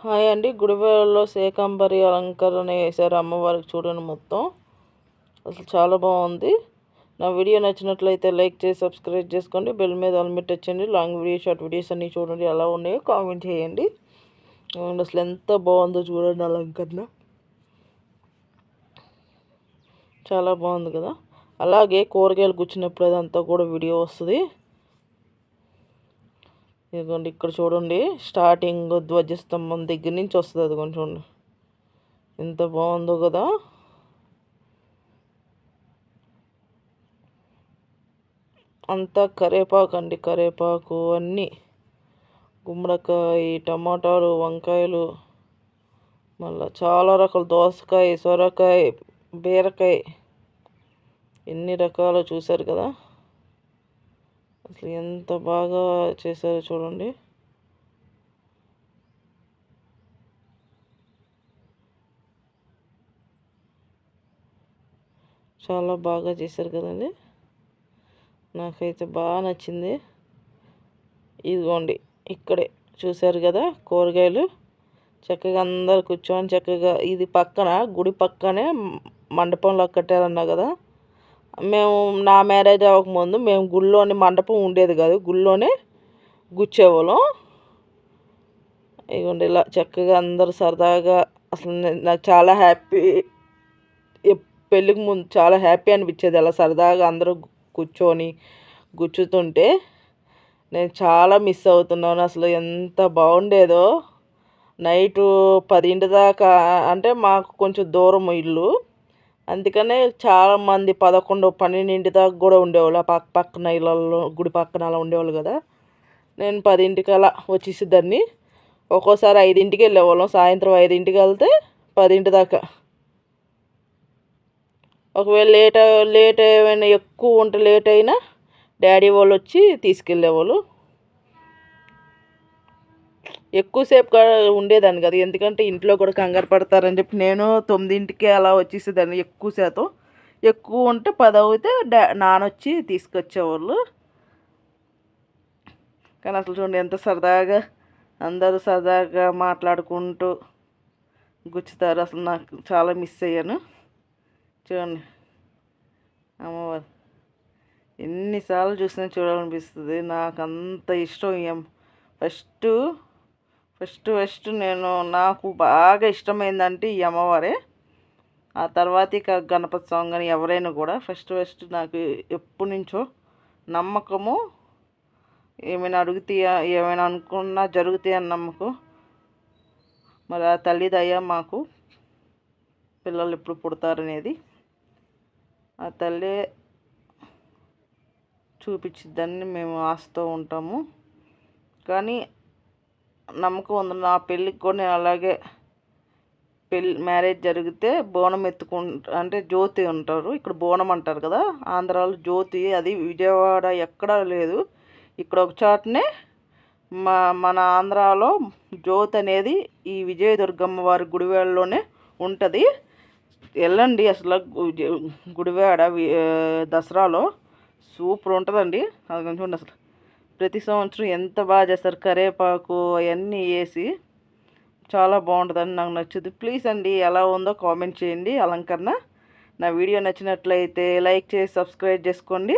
Hi అండి. గుడివాడలో శాకంబరి అలంకరణ వేశారు అమ్మవారికి. చూడండి మొత్తం అసలు చాలా బాగుంది. నా వీడియో నచ్చినట్లయితే లైక్ చేసి సబ్స్క్రైబ్ చేసుకోండి. బెల్ మీద ఆల్ పెట్టచ్చండి. లాంగ్ వీడియో షార్ట్ వీడియోస్ అన్నీ చూడండి, ఎలా ఉన్నాయో కామెంట్ చేయండి. అసలు ఎంత బాగుందో చూడండి అలంకరణ, చాలా బాగుంది కదా. అలాగే కూరగాయలు కూర్చున్నప్పుడు అదంతా కూడా వీడియో వస్తుంది. ఇదిగోండి ఇక్కడ చూడండి, స్టార్టింగ్ ధ్వజస్తంభం దగ్గర నుంచి వస్తుంది. అది కొంచెం చూడండి ఎంత బాగుందో కదా. అంతా కరేపాకు అండి, కరేపాకు అన్నీ, గుమ్మడికాయ, టమాటాలు, వంకాయలు, మళ్ళీ చాలా రకాల దోసకాయ, సొరకాయ, బీరకాయ, ఎన్ని రకాలు చూశారు కదా. అసలు ఎంత బాగా చేశారో చూడండి. చాలా బాగా చేశారు కదండి, నాకైతే బాగా నచ్చింది. ఇదిగోండి ఇక్కడే చూశారు కదా కూరగాయలు, చక్కగా అందరు కూర్చొని చక్కగా, ఇది పక్కన గుడి పక్కనే మండపంలో కట్టారన్నా కదా. మేము నా మ్యారేజ్ అవ్వకముందు మేము గుళ్ళోని మండపం ఉండేది కాదు, గుళ్ళోనే గుచ్చేవాళ్ళం. ఇదిగోండి ఇలా చక్కగా అందరూ సరదాగా, అసలు నాకు చాలా హ్యాపీ, పెళ్ళికి ముందు చాలా హ్యాపీ అనిపించేది అలా సరదాగా అందరూ కూర్చొని గుచ్చుతుంటే. నేను చాలా మిస్ అవుతున్నాను, అసలు ఎంత బాగుండేదో. నైటు 10 దాకా, అంటే మాకు కొంచెం దూరం ఇల్లు, అందుకనే చాలామంది 11, 12 దాకా కూడా ఉండేవాళ్ళు. ఆ పక్క పక్కన ఇళ్ళల్లో, గుడి పక్కన అలా ఉండేవాళ్ళు కదా. నేను 10కి అలా వచ్చేసేదాన్ని. ఒక్కోసారి 5కి వెళ్ళేవాళ్ళం, సాయంత్రం 5కి వెళ్తే 10 దాకా. ఒకవేళ లేట్ ఏమైనా ఎక్కువ ఉంటే లేట్ అయినా డాడీ వాళ్ళు వచ్చి తీసుకెళ్ళేవాళ్ళు. ఎక్కువసేపు ఉండేదాన్ని కదా, ఎందుకంటే ఇంట్లో కూడా కంగారు పడతారని చెప్పి నేను 9కి అలా వచ్చేసేదాన్ని. ఎక్కువ శాతం ఎక్కువ ఉంటే 10 అవుతే నానొచ్చి తీసుకొచ్చేవాళ్ళు. కానీ అసలు చూడండి ఎంత సరదాగా అందరూ సరదాగా మాట్లాడుకుంటూ గుచ్చుతారు. అసలు నాకు చాలా మిస్ అయ్యాను. చూడండి అమ్మవారు ఎన్నిసార్లు చూసినా చూడాలనిపిస్తుంది. నాకు అంత ఇష్టం. ఫస్ట్ ఫస్ట్ నేను, నాకు బాగా ఇష్టమైందంటే ఈ అమ్మవారే. ఆ తర్వాత ఇక గణపతి స్వామి కానీ ఎవరైనా కూడా ఫస్ట్ నాకు ఎప్పటి నుంచో నమ్మకము. ఏమైనా అడుగుతాయా, ఏమైనా అనుకున్నా జరుగుతాయని నమ్మకం. మరి ఆ తల్లి దయ, మాకు పిల్లలు ఎప్పుడు పుడతారనేది ఆ తల్లి చూపించిద్దని మేము ఆశతో ఉంటాము. కానీ నమ్మకం ఉంది. నా పెళ్ళికి కూడా నేను అలాగే, మ్యారేజ్ జరిగితే బోనం అంటే జ్యోతి అంటారు, ఇక్కడ బోనం అంటారు కదా, ఆంధ్రాలో జ్యోతి. అది విజయవాడ ఎక్కడా లేదు, ఇక్కడ ఒక చాటనే మన ఆంధ్రాలో జ్యోతి అనేది ఈ విజయదుర్గమ్మ వారి గుడివాడలోనే ఉంటుంది. వెళ్ళండి, అసలు గుడివాడ దసరాలో సూపర్ ఉంటుందండి. అది కొంచెం అసలు ప్రతి సంవత్సరం ఎంత బాగా చేస్తారు, కరేపాకు అవన్నీ వేసి చాలా బాగుంటుందండి, నాకు నచ్చుద్ది. ప్లీజ్ అండి, ఎలా ఉందో కామెంట్ చేయండి అలంకరణ. నా వీడియో నచ్చినట్లయితే లైక్ చేసి సబ్స్క్రైబ్ చేసుకోండి.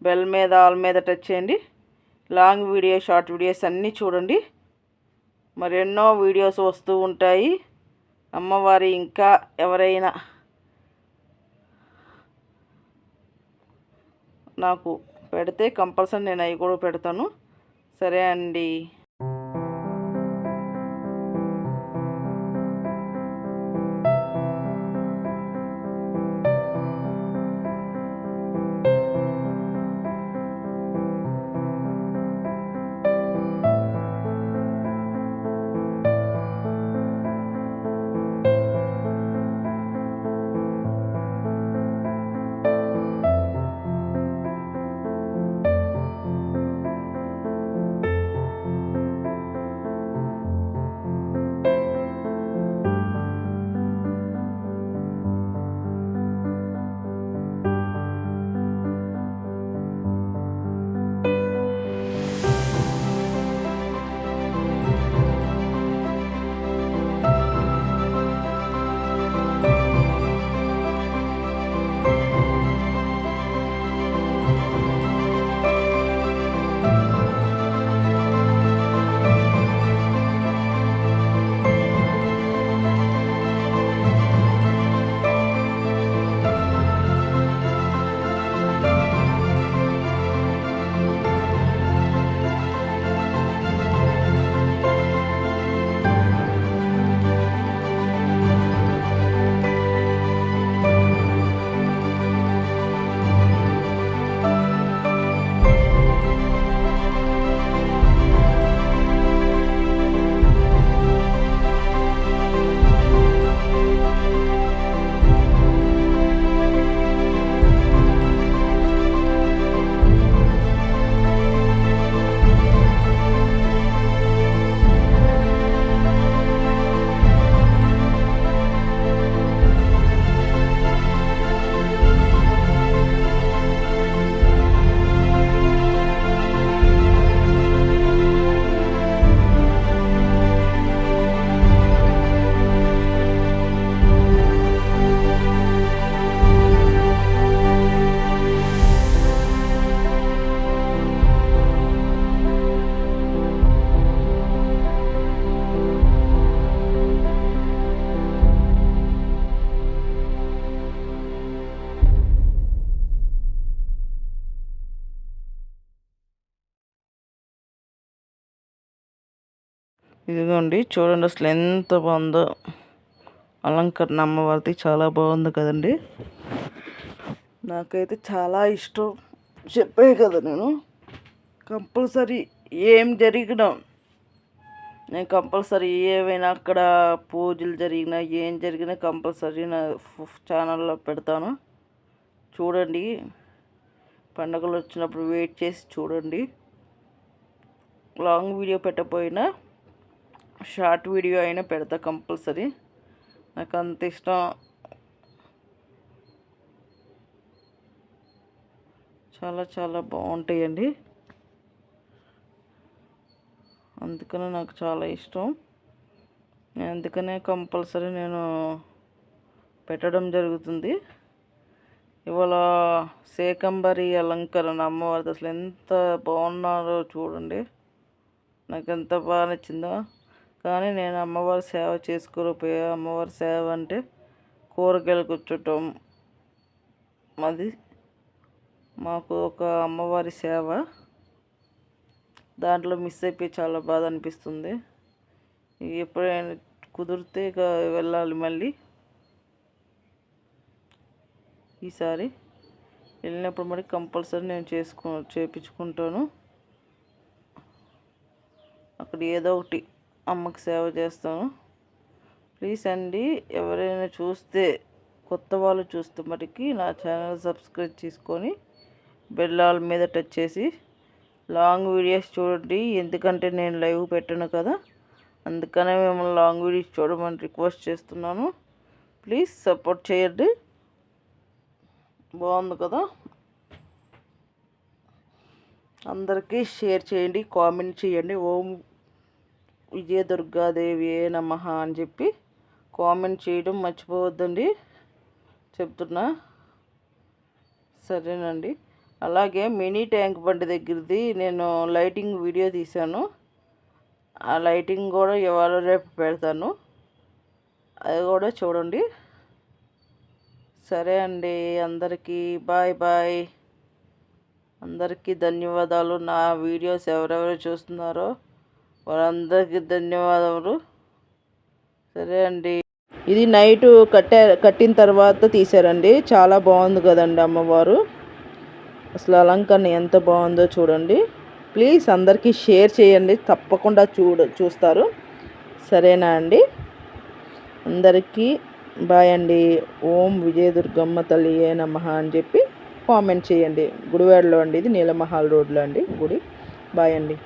బెల్ మీద ఆల్ మీద టచ్ చేయండి. లాంగ్ వీడియో షార్ట్ వీడియోస్ అన్నీ చూడండి. మరెన్నో వీడియోస్ వస్తూ ఉంటాయి. అమ్మవారి ఇంకా ఎవరైనా నాకు పెడితే కంపల్సరీ నేను అవి కూడా పెడతాను. సరే అండి. ఇదిగోండి చూడండి అసలు ఎంత బాగుందో అలంకరణ అమ్మవారిది. చాలా బాగుంది కదండి. నాకైతే చాలా ఇష్టం. చెప్పే కదా నేను కంపల్సరీ ఏం జరిగినా నేను కంపల్సరీ ఏవైనా అక్కడ పూజలు జరిగినా ఏం జరిగినా కంపల్సరీ నా ఛానల్లో పెడతాను. చూడండి, పండగలు వచ్చినప్పుడు వెయిట్ చేసి చూడండి. లాంగ్ వీడియో పెట్టకపోయినా షార్ట్ వీడియో అయినా పెడతా కంపల్సరీ. నాకు అంత ఇష్టం. చాలా చాలా బాగుంటాయండి. అందుకనే నాకు చాలా ఇష్టం. అందుకనే కంపల్సరీ నేను పెట్టడం జరుగుతుంది. ఇవాళ శాకంబరి అలంకరణ అమ్మవారిది అసలు ఎంత బాగున్నారో చూడండి. నాకు ఎంత బాగా నచ్చిందో. కానీ నేను అమ్మవారి సేవ చేసుకోలేకపోయా. అమ్మవారి సేవ అంటే కూరగాయలు కూర్చోటం, అది మాకు ఒక అమ్మవారి సేవ. దాంట్లో మిస్ అయిపోయి చాలా బాధ అనిపిస్తుంది. ఎప్పుడైనా కుదిరితే ఇక వెళ్ళాలి మళ్ళీ. ఈసారి వెళ్ళినప్పుడు మరి కంపల్సరీ నేను చేపించుకుంటాను. అక్కడ ఏదో ఒకటి అమ్మకి సేవ చేస్తాను. ప్లీజ్ అండి, ఎవరైనా చూస్తే కొత్త వాళ్ళు చూస్తే మటుకి నా ఛానల్ సబ్స్క్రైబ్ చేసుకొని బెల్లాల మీద టచ్ చేసి లాంగ్ వీడియోస్ చూడండి. ఎందుకంటే నేను లైవ్ పెట్టను కదా, అందుకనే మిమ్మల్ని లాంగ్ వీడియోస్ చూడమని రిక్వెస్ట్ చేస్తున్నాను. ప్లీజ్ సపోర్ట్ చేయండి. బాగుంది కదా. అందరికీ షేర్ చేయండి, కామెంట్ చేయండి. ఓం విజయదుర్గాదేవి నమః అని చెప్పి కామెంట్ చేయడం మర్చిపోవద్దండి, చెప్తున్నా. సరేనండి. అలాగే మినీ ట్యాంక్ బండి దగ్గరది నేను లైటింగ్ వీడియో తీశాను. ఆ లైటింగ్ కూడా ఇవాళ రేపు పెడతాను, అది కూడా చూడండి. సరే అండి, అందరికీ బాయ్ బాయ్. అందరికీ ధన్యవాదాలు. నా వీడియోస్ ఎవరెవరు చూస్తున్నారో వాళ్ళందరికీ ధన్యవాదాలు. సరే అండి. ఇది నైట్ కట్టిన తర్వాత తీశారండి. చాలా బాగుంది కదండి అమ్మవారు. అసలు అలంకరణ ఎంత బాగుందో చూడండి. ప్లీజ్ అందరికీ షేర్ చేయండి, తప్పకుండా చూస్తారు. సరేనా అండి. అందరికీ బాయ్ అండి. ఓం విజయదుర్గమ్మ తల్లియే నమః అని చెప్పి కామెంట్ చేయండి. గుడివాడలో అండి, ఇది నీలమహల్ రోడ్లో అండి గుడి. బాయ్ అండి.